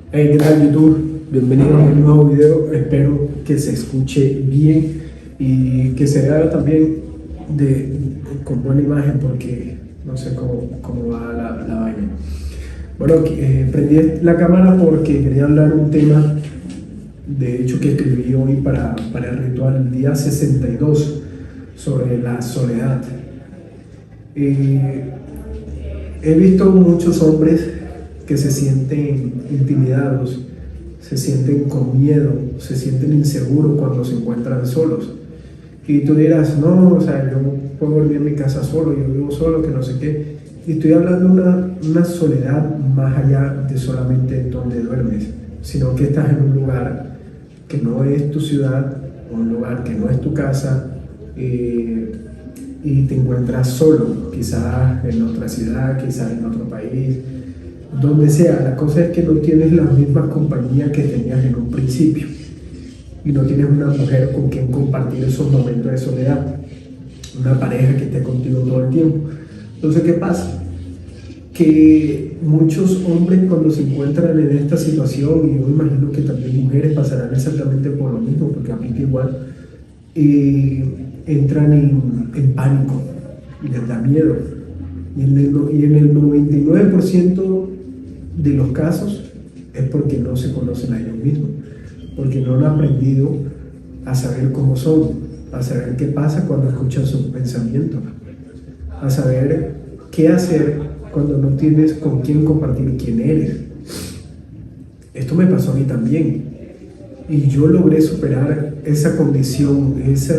Hey, ¿qué tal YouTube? Bienvenidos a un nuevo video. Espero que se escuche bien y que se vea también con buena imagen porque no sé cómo va la vaina. Bueno, prendí la cámara porque quería hablar un tema, de hecho, que escribí hoy para el ritual, el día 62, sobre la soledad. He visto muchos hombres que se sienten intimidados, se sienten con miedo, se sienten inseguros cuando se encuentran solos. Y tú dirás, no, o sea, yo puedo dormir en mi casa solo, yo vivo solo, que no sé qué. Y estoy hablando de una soledad más allá de solamente donde duermes, sino que estás en un lugar que no es tu ciudad, un lugar que no es tu casa, y te encuentras solo, quizás en otra ciudad, quizás en otro país, donde sea. La cosa es que no tienes la misma compañía que tenías en un principio y no tienes una mujer con quien compartir esos momentos de soledad, una pareja que esté contigo todo el tiempo. Entonces, ¿qué pasa? Que muchos hombres, cuando se encuentran en esta situación, y yo imagino que también mujeres pasarán exactamente por lo mismo, porque aplica igual, entran en pánico y les da miedo. Y en el 99% de los casos es porque no se conocen a ellos mismos, porque no han aprendido a saber cómo son, a saber qué pasa cuando escuchan sus pensamientos, a saber qué hacer cuando no tienes con quién compartir quién eres. Esto me pasó a mí también y yo logré superar esa condición, ese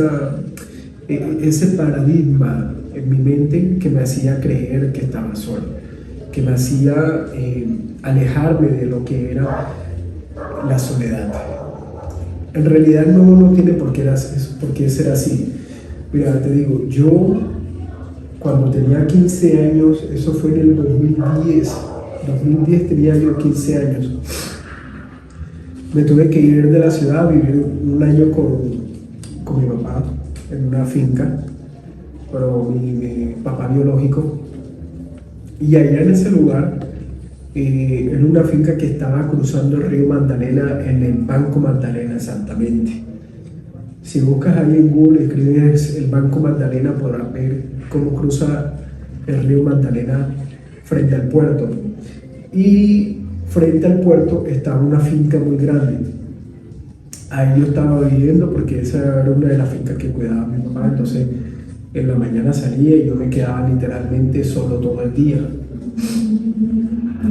paradigma en mi mente que me hacía creer que estaba solo, que me hacía alejarme de lo que era la soledad. En realidad no tiene por qué ser así. Mira, te digo, yo cuando tenía 15 años, eso fue en el 2010 tenía yo 15 años, me tuve que ir de la ciudad a vivir un año con mi papá en una finca, pero mi papá biológico. Y allá en ese lugar, en una finca que estaba cruzando el río Magdalena, en el Banco Magdalena exactamente. Si buscas ahí en Google, escribes el Banco Magdalena, podrás ver cómo cruza el río Magdalena frente al puerto. Y frente al puerto estaba una finca muy grande. Ahí yo estaba viviendo porque esa era una de las fincas que cuidaba mi papá. Entonces en la mañana salía y yo me quedaba literalmente solo todo el día.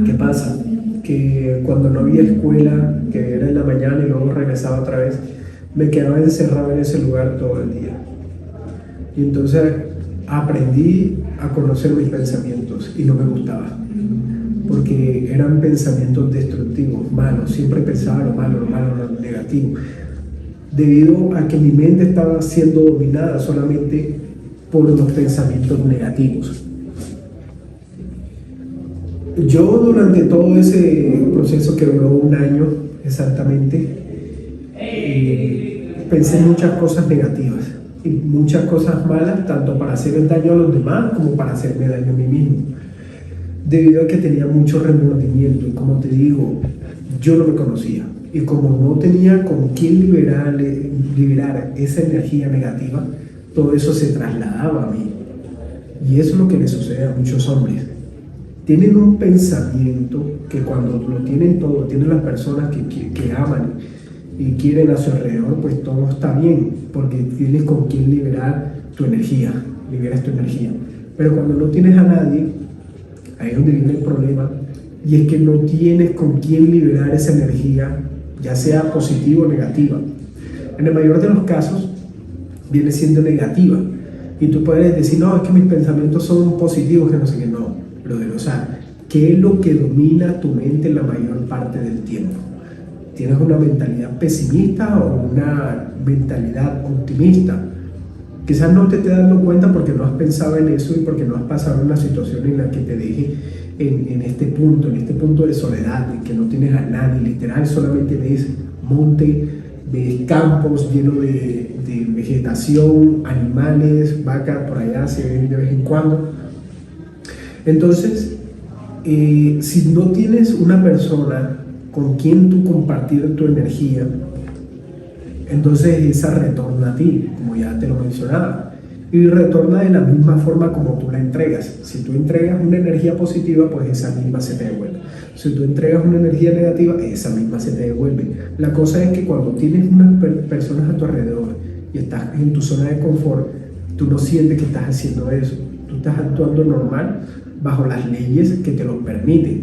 ¿Qué pasa? Que cuando no había escuela, que era en la mañana y luego regresaba otra vez, me quedaba encerrado en ese lugar todo el día. Y entonces aprendí a conocer mis pensamientos y no me gustaba, porque eran pensamientos destructivos, malos. Siempre pensaba lo malo, lo negativo, debido a que mi mente estaba siendo dominada solamente por los pensamientos negativos. Yo durante todo ese proceso, que duró un año exactamente, pensé muchas cosas negativas y muchas cosas malas, tanto para hacer el daño a los demás como para hacerme daño a mí mismo, debido a que tenía mucho remordimiento. Y como te digo, yo no me conocía, y como no tenía con quién liberar esa energía negativa, todo eso se trasladaba a mí. Y eso es lo que le sucede a muchos hombres. Tienen un pensamiento que cuando lo tienen todo, tienen las personas que aman y quieren a su alrededor, pues todo está bien, porque tienes con quién liberar tu energía, liberas tu energía. Pero cuando no tienes a nadie, ahí es donde viene el problema, y es que no tienes con quién liberar esa energía, ya sea positiva o negativa. En el mayor de los casos, viene siendo negativa. Y tú puedes decir, no, es que mis pensamientos son positivos, que no sé qué. No, o sea, ¿qué es lo que domina tu mente la mayor parte del tiempo? ¿Tienes una mentalidad pesimista o una mentalidad optimista? Quizás no te estés dando cuenta porque no has pensado en eso y porque no has pasado una situación en la que te deje en este punto de soledad, en que no tienes a nadie, literal, solamente ves monte, ves campos llenos de vegetación, animales, vacas por allá se ven de vez en cuando. Entonces, si no tienes una persona con quién tú compartir tu energía, entonces esa retorna a ti, como ya te lo mencionaba. Y retorna de la misma forma como tú la entregas. Si tú entregas una energía positiva, pues esa misma se te devuelve. Si tú entregas una energía negativa, esa misma se te devuelve. La cosa es que cuando tienes unas personas a tu alrededor y estás en tu zona de confort, tú no sientes que estás haciendo eso. Tú estás actuando normal bajo las leyes que te lo permiten.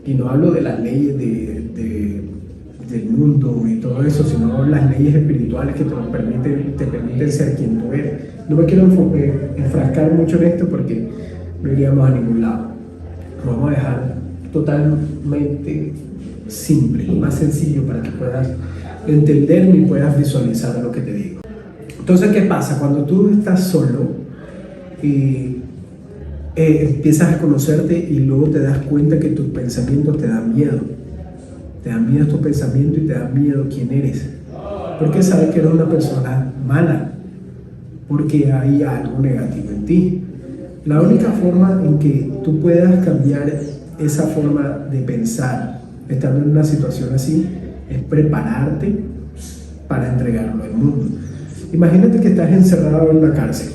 Y no hablo de las leyes del mundo y todo eso, sino las leyes espirituales que te permiten ser quien tú eres. No me quiero enfrascar mucho en esto porque no iríamos a ningún lado. Lo vamos a dejar totalmente simple, más sencillo para que puedas entenderme y puedas visualizar lo que te digo. Entonces, ¿qué pasa? Cuando tú estás solo y empiezas a conocerte y luego te das cuenta que tus pensamientos te dan miedo. Te dan miedo tus pensamientos y te dan miedo quién eres. Porque sabes que eres una persona mala. Porque hay algo negativo en ti. La única forma en que tú puedas cambiar esa forma de pensar, estando en una situación así, es prepararte para entregarlo al mundo. Imagínate que estás encerrado en una cárcel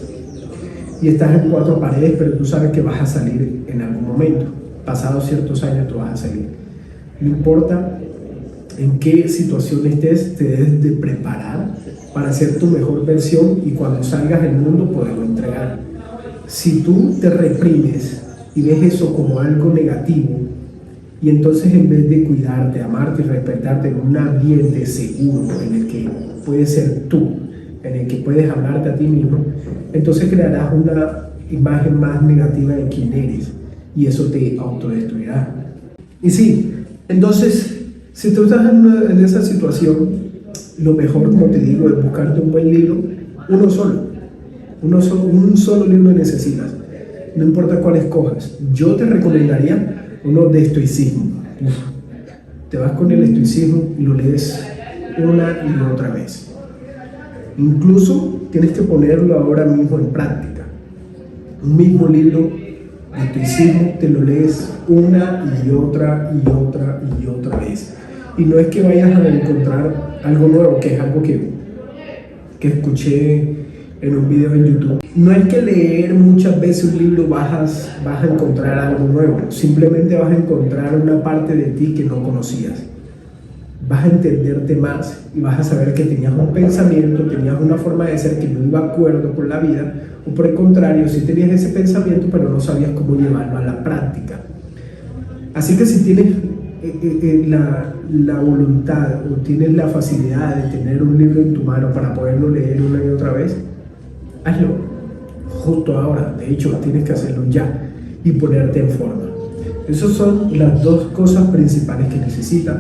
y estás en 4 paredes, pero tú sabes que vas a salir en algún momento. Pasados ciertos años tú vas a salir. No importa en qué situación estés, te debes de preparar para ser tu mejor versión y cuando salgas al mundo poderlo entregar. Si tú te reprimes y ves eso como algo negativo y entonces en vez de cuidarte, amarte y respetarte en un ambiente seguro en el que puedes ser tú, en el que puedes hablarte a ti mismo, entonces crearás una imagen más negativa de quién eres y eso te autodestruirá. Y sí, entonces si tú estás en esa situación, lo mejor, como te digo, es buscarte un buen libro, un solo libro necesitas, no importa cuál escojas. Yo te recomendaría uno de estoicismo. Te vas con el estoicismo y lo lees una y otra vez. Incluso tienes que ponerlo ahora mismo en práctica. Un mismo libro de estoicismo te lo lees una y otra y otra y otra vez. Y no es que vayas a encontrar algo nuevo, que es algo que escuché en un video en YouTube. No es que leer muchas veces un libro vas a encontrar algo nuevo, simplemente vas a encontrar una parte de ti que no conocías. Vas a entenderte más y vas a saber que tenías un pensamiento, tenías una forma de ser que no iba de acuerdo con la vida, o por el contrario, sí tenías ese pensamiento, pero no sabías cómo llevarlo a la práctica. Así que si tienes la voluntad o tienes la facilidad de tener un libro en tu mano para poderlo leer una y otra vez, hazlo justo ahora. De hecho, tienes que hacerlo ya y ponerte en forma. Esas son las 2 cosas principales que necesitas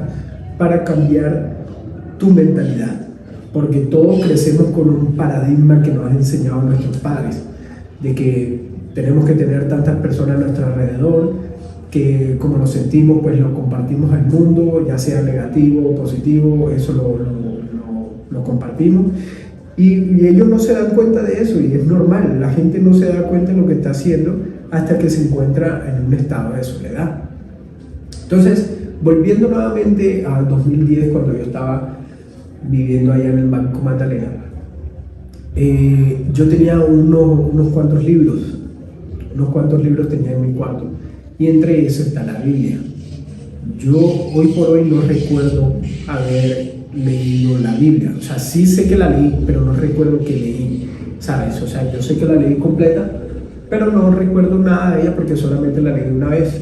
para cambiar tu mentalidad, porque todos crecemos con un paradigma que nos han enseñado nuestros padres, de que tenemos que tener tantas personas a nuestro alrededor, que como nos sentimos pues lo compartimos al mundo, ya sea negativo o positivo, eso lo compartimos y ellos no se dan cuenta de eso y es normal. La gente no se da cuenta de lo que está haciendo hasta que se encuentra en un estado de soledad. Entonces, volviendo nuevamente al 2010, cuando yo estaba viviendo allá en el Banco Magdalena, yo tenía unos cuantos libros tenía en mi cuarto. Y entre eso está la Biblia. Yo hoy por hoy no recuerdo haber leído la Biblia. O sea, sí sé que la leí, pero no recuerdo que leí, ¿sabes? O sea, yo sé que la leí completa, pero no recuerdo nada de ella porque solamente la leí una vez.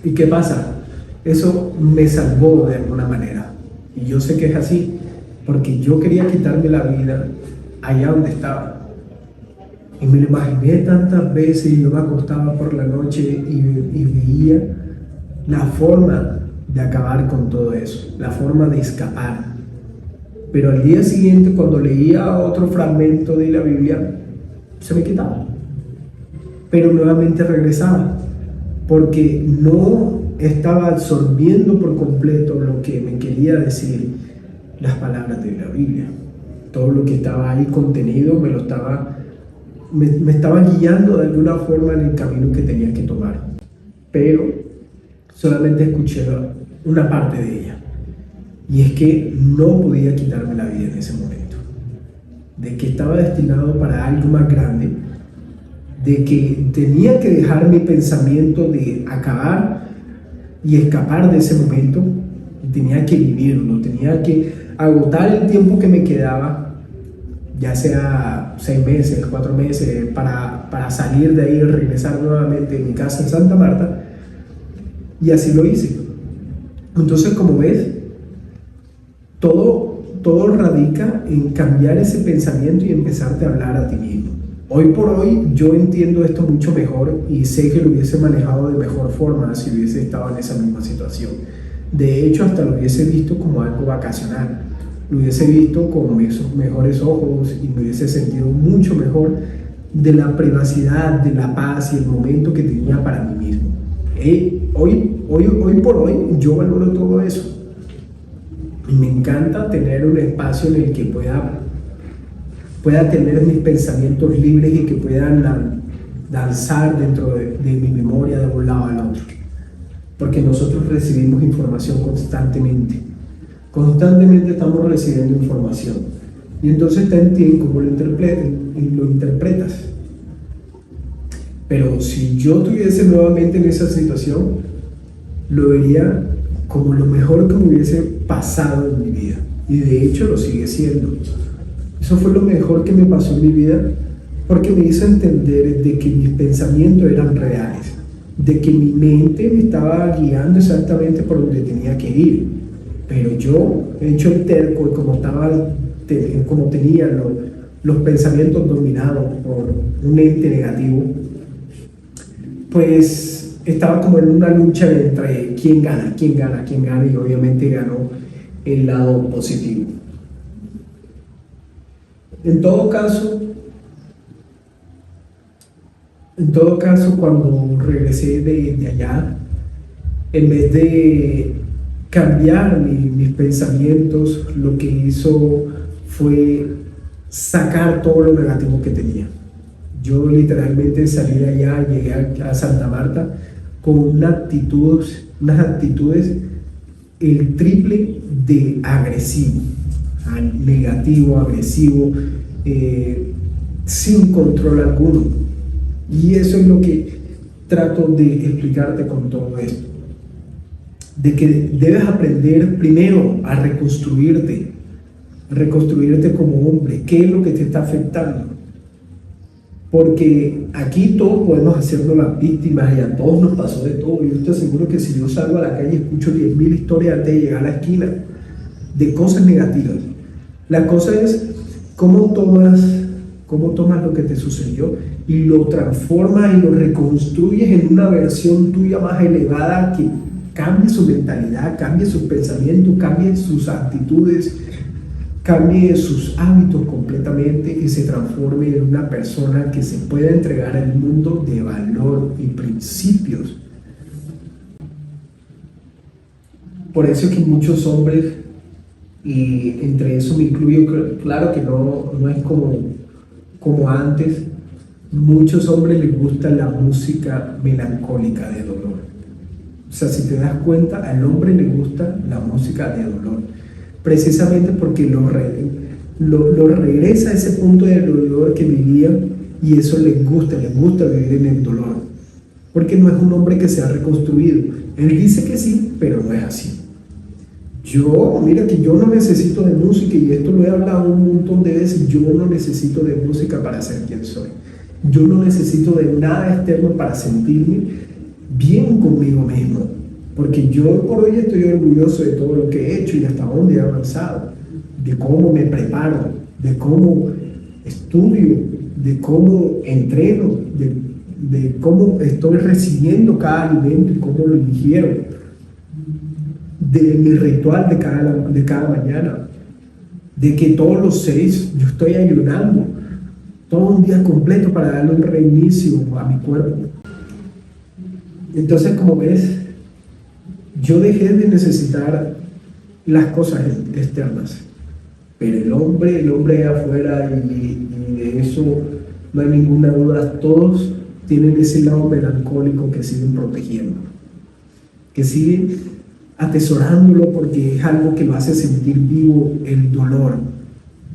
¿Y qué pasa? Eso me salvó de alguna manera. Y yo sé que es así, porque yo quería quitarme la vida allá donde estaba. Y me lo imaginé tantas veces y yo me acostaba por la noche y veía la forma de acabar con todo eso, la forma de escapar. Pero al día siguiente, cuando leía otro fragmento de la Biblia, se me quitaba. Pero nuevamente regresaba, porque no estaba absorbiendo por completo lo que me quería decir las palabras de la Biblia. Todo lo que estaba ahí contenido me estaba guiando de alguna forma en el camino que tenía que tomar, pero solamente escuché una parte de ella. Y es que no podía quitarme la vida en ese momento. De que estaba destinado para algo más grande. De que tenía que dejar mi pensamiento de acabar y escapar de ese momento. Tenía que vivirlo, tenía que agotar el tiempo que me quedaba, ya sea 6 meses, 4 meses, para salir de ahí y regresar nuevamente a mi casa en Santa Marta. Y así lo hice. Entonces, como ves, todo radica en cambiar ese pensamiento y empezarte a hablar a ti mismo. Hoy por hoy yo entiendo esto mucho mejor y sé que lo hubiese manejado de mejor forma si hubiese estado en esa misma situación. De hecho, hasta lo hubiese visto como algo vacacional. Lo hubiese visto con esos mejores ojos y me hubiese sentido mucho mejor de la privacidad, de la paz y el momento que tenía para mí mismo. Hoy por hoy yo valoro todo eso. Y me encanta tener un espacio en el que pueda tener mis pensamientos libres y que puedan danzar dentro de mi memoria de un lado al otro. Porque nosotros recibimos información constantemente. Constantemente estamos recibiendo información. Y entonces está en ti en cómo lo interpretas. Pero si yo estuviese nuevamente en esa situación, lo vería como lo mejor que me hubiese pasado en mi vida. Y de hecho lo sigue siendo. Eso fue lo mejor que me pasó en mi vida, porque me hizo entender de que mis pensamientos eran reales, de que mi mente me estaba guiando exactamente por donde tenía que ir. Pero yo, hecho el terco, y como tenía los pensamientos dominados por un ente negativo, pues estaba como en una lucha entre quién gana, y obviamente ganó el lado positivo. En todo caso, cuando regresé de allá, en vez de cambiar mis pensamientos, lo que hizo fue sacar todo lo negativo que tenía. Yo literalmente salí de allá, llegué a Santa Marta con unas actitudes el triple de agresivo, negativo, agresivo, sin control alguno. Y eso es lo que trato de explicarte con todo esto. De que debes aprender primero a reconstruirte como hombre. ¿Qué es lo que te está afectando? Porque aquí todos podemos hacernos las víctimas y a todos nos pasó de todo. Yo te aseguro que si yo salgo a la calle y escucho 10.000 historias antes de llegar a la esquina de cosas negativas. La cosa es cómo tomas lo que te sucedió y lo transformas y lo reconstruyes en una versión tuya más elevada que cambie su mentalidad, cambie sus pensamientos, cambie sus actitudes, cambie sus hábitos completamente y se transforme en una persona que se pueda entregar al mundo de valor y principios. Por eso es que muchos hombres, y entre eso me incluyo, claro que no es como antes, muchos hombres les gusta la música melancólica de dolor. O sea, si te das cuenta, al hombre le gusta la música de dolor, precisamente porque lo regresa a ese punto de dolor que vivía, y eso les gusta vivir en el dolor, porque no es un hombre que se ha reconstruido. Él dice que sí, pero no es así. Mira que yo no necesito de música, y esto lo he hablado un montón de veces. Yo no necesito de música para ser quien soy. Yo no necesito de nada externo para sentirme bien conmigo mismo, porque yo por hoy estoy orgulloso de todo lo que he hecho y hasta dónde he avanzado, de cómo me preparo, de cómo estudio, de cómo entreno, de cómo estoy recibiendo cada alimento y cómo lo ingiero, de mi ritual de cada mañana, de que todos los 6 yo estoy ayunando todo un día completo para darle un reinicio a mi cuerpo. Entonces, como ves, yo dejé de necesitar las cosas externas, pero el hombre allá afuera, y de eso no hay ninguna duda, todos tienen ese lado melancólico que siguen protegiendo, que siguen atesorándolo porque es algo que lo hace sentir vivo el dolor,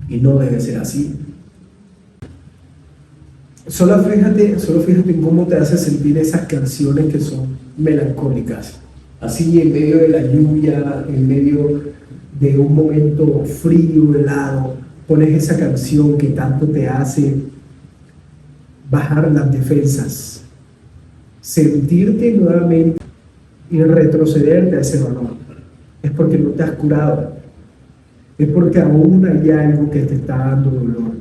y no debe ser así. Solo fíjate en cómo te hace sentir esas canciones que son melancólicas. Así en medio de la lluvia, en medio de un momento frío, helado, pones esa canción que tanto te hace bajar las defensas, sentirte nuevamente y retrocederte a ese dolor. Es porque no te has curado, es porque aún hay algo que te está dando dolor.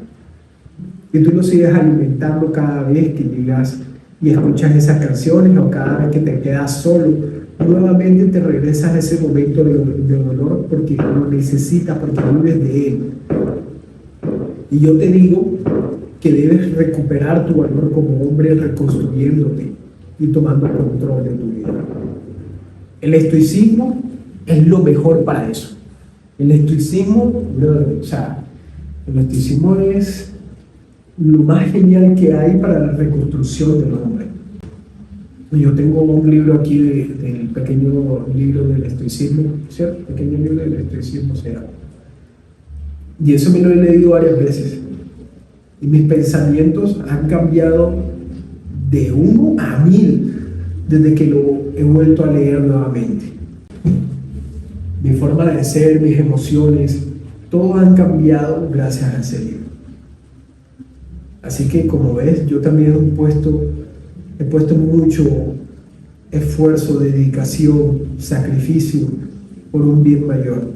Y tú lo sigues alimentando cada vez que llegas y escuchas esas canciones, o cada vez que te quedas solo, nuevamente te regresas a ese momento de dolor porque lo necesitas, porque vives de él. Y yo te digo que debes recuperar tu valor como hombre reconstruyéndote y tomando control de tu vida. El estoicismo es lo mejor para eso. El estoicismo, el estoicismo es lo más genial que hay para la reconstrucción del hombre. Yo tengo un libro aquí del pequeño libro del estoicismo, ¿cierto? Pequeño libro del estoicismo se llama. Y eso me lo he leído varias veces. Y mis pensamientos han cambiado de 1 a 1000 desde que lo he vuelto a leer nuevamente. Mi forma de ser, mis emociones, todo han cambiado gracias a ese libro. Así que, como ves, yo también he puesto mucho esfuerzo, dedicación, sacrificio por un bien mayor.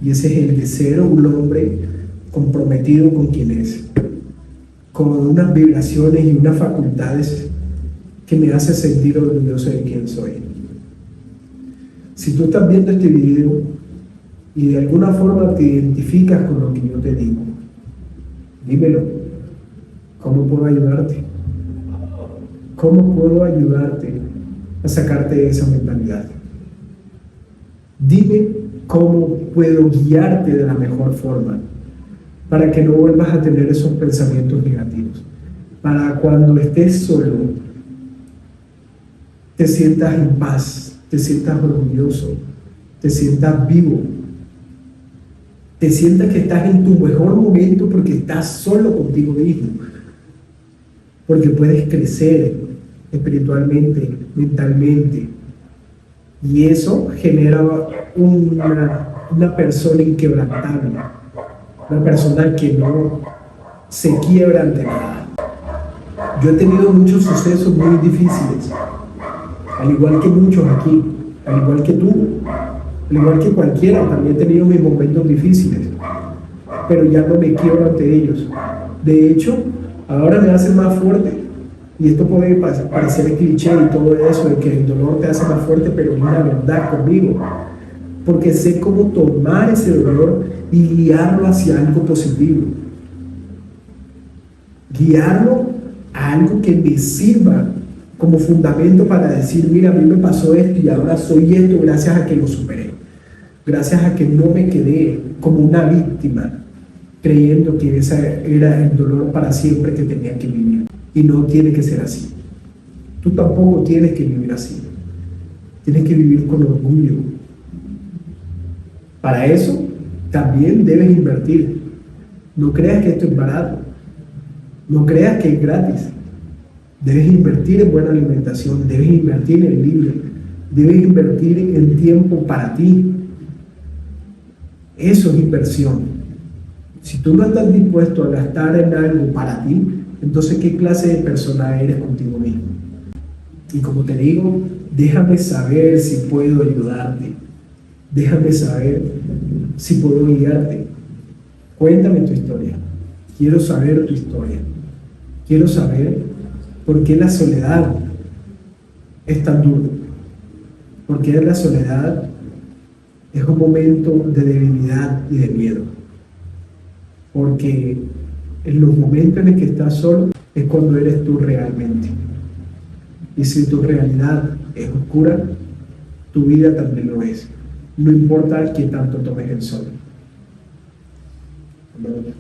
Y ese es el de ser un hombre comprometido con quien es, con unas vibraciones y unas facultades que me hace sentir orgulloso de quién soy. Si tú estás viendo este video y de alguna forma te identificas con lo que yo te digo, dímelo. ¿Cómo puedo ayudarte? ¿Cómo puedo ayudarte a sacarte de esa mentalidad? Dime cómo puedo guiarte de la mejor forma para que no vuelvas a tener esos pensamientos negativos. Para cuando estés solo, te sientas en paz, te sientas orgulloso, te sientas vivo, te sientas que estás en tu mejor momento porque estás solo contigo mismo. Porque puedes crecer espiritualmente, mentalmente. Y eso genera una persona inquebrantable. Una persona que no se quiebra ante nada. Yo he tenido muchos sucesos muy difíciles. Al igual que muchos aquí. Al igual que tú. Al igual que cualquiera. También he tenido mis momentos difíciles. Pero ya no me quiebro ante ellos. De hecho, ahora me hace más fuerte. Y esto puede parecer cliché y todo eso, de que el dolor te hace más fuerte, pero es la verdad conmigo. Porque sé cómo tomar ese dolor y guiarlo hacia algo positivo. Guiarlo a algo que me sirva como fundamento para decir, mira, a mí me pasó esto y ahora soy esto gracias a que lo superé. Gracias a que no me quedé como una víctima, creyendo que ese era el dolor para siempre que tenía que vivir. Y no tiene que ser así. Tú tampoco tienes que vivir así. Tienes que vivir con orgullo. Para eso también debes invertir. No creas que esto es barato. No creas que es gratis. Debes invertir en buena alimentación. Debes invertir en libros. Debes invertir en tiempo para ti. Eso es inversión. Si tú no estás dispuesto a gastar en algo para ti, entonces, ¿qué clase de persona eres contigo mismo? Y como te digo, déjame saber si puedo ayudarte. Déjame saber si puedo guiarte. Cuéntame tu historia. Quiero saber tu historia. Quiero saber por qué la soledad es tan duro. Por qué la soledad es un momento de debilidad y de miedo. Porque en los momentos en los que estás solo es cuando eres tú realmente. Y si tu realidad es oscura, tu vida también lo es. No importa qué tanto tomes el sol. Amén.